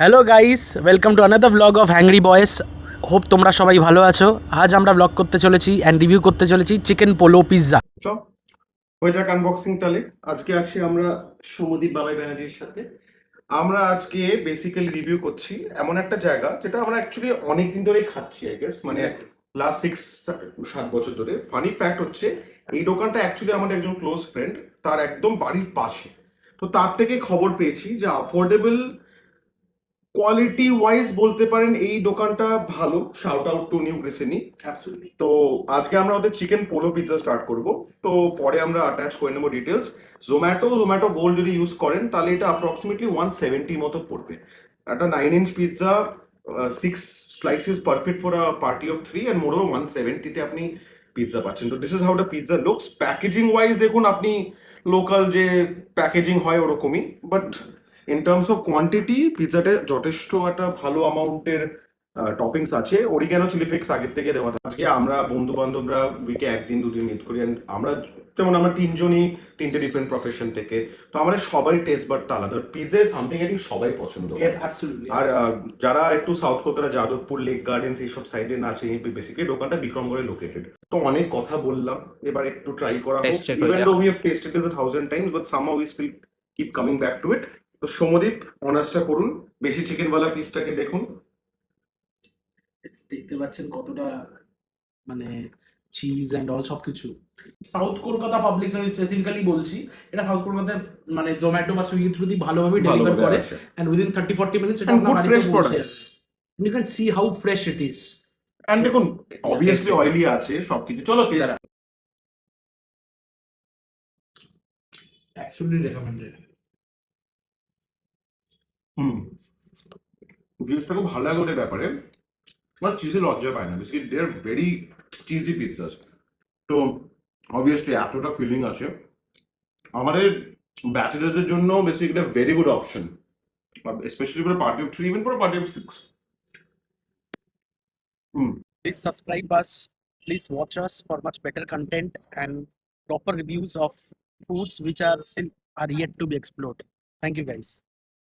Hello guys, welcome to another blog of hungry বয়েস। Hope তোমরা সবাই ভালো আছো। আজ আমরা ব্লগ করতে চলেছি অ্যান্ড রিভিউ করতে চলেছি চিকেন পোলো পিৎজা। সব হয়ে যাক আনবক্সিং তাহলে। আজকে আসি আমরা সৌমদীপ বাবাই ব্যানার্জির সাথে। আমরা আজকে বেসিক্যালি রিভিউ করছি এমন একটা জায়গা যেটা আমরা অ্যাকচুয়ালি অনেকদিন ধরেই খাচ্ছি, আই গেস মানে লাস্ট 6-7 বছর ধরে। ফানি ফ্যাক্ট হচ্ছে এই দোকানটা অ্যাকচুয়ালি আমাদের একজন ক্লোজ ফ্রেন্ড, তার একদম বাড়ির পাশে। তো তার থেকে খবর পেয়েছি যে অ্যাফোর্ডেবল কোয়ালিটি ওয়াইজ বলতে পারেন এই দোকানটা ভালো। শাউট আউট টু নিউ গ্রিসেনি। অ্যাবসলিউটলি। তো আজকে আমরা ওদের চিকেন পোলো পিৎজা স্টার্ট করব। তো পরে আমরা অ্যাটাচ করে নেবো ডিটেলস। জোম্যাটো গোল্ড যদি ইউজ করেন তাহলে এটা অ্যাপ্রক্সিমেটলি 170 মতো পড়বে। একটা 9 inch pizza, 6 slices perfect for a party of 3 and more over 170-তে আপনি পিৎজা পাচ্ছেন। তো this is how the pizza looks. Packaging wise দেখুন আপনি লোকাল যে প্যাকেজিং হয় ওরকমই, but in terms of quantity পিৎজাতে যথেষ্ট একটা ভালো অ্যামাউন্টের টপিংস আছে। অরিগ্যানো চিলি ফ্লেক্স আগের থেকে দেওয়া থাকে। আজকে আমরা বন্ধু বান্ধবরা উইকে একদিন দুদিন মিট করি, and আমরা যেমন আমরা তিনজনই তিনটে ডিফারেন্ট প্রফেশন থেকে, তো আমাদের সবাই টেস্ট বাট আলাদা। পিৎজা সামথিং আই থিঙ্ক সবাই পছন্দ করে। অ্যাবসলিউটলি। আর যারা একটু south Kolkata, Jadavpur, lake gardens এইসব সাইডে না আছে, বেসিক্যালি দোকানটা বিক্রমগড়ে লোকেটেড। তো অনেক কথা বললাম, এবার একটু ট্রাই করা হোক। Even though we have tasted this 1000 times, but somehow we still keep coming back to it. তো সৌমদীপ অনার্সটা করুন, বেশি চিকেনওয়ালা পিসটাকে দেখুন। দেখতে পাচ্ছেন কতটা মানে চিজ অ্যান্ড অল সব কিছু। South Kolkata public service specifically বলছি, এটা সাউথ কলকাতায় মানে জোম্যাটো বা সুইগি থ্রু দিয়ে ভালোভাবে ডেলিভার করে, অ্যান্ড উইদিন 30-40 মিনিটস এটা And আপনার good বাড়িতে fresh পৌঁছে products. যাবে। You can see how fresh it is. And দেখুন অবভিয়াসলি অয়েলি আছে সবকিছু। চলো টেস্ট। Absolutely recommended. জিনিসটা খুব ভালো লাগে ওদের ব্যাপারে, আমার চিজে লজ্জা পায় না। Basically they are very cheesy pizzas. তো অবভিয়াসলি এতটা ফিলিং আছে। আমাদের ব্যাচেলার্সের জন্য basically very good option, specially for party of 3, even for party of 6. Please subscribe us. Please watch us for much better content and proper reviews of foods which are still are yet to be explored. Thank you guys.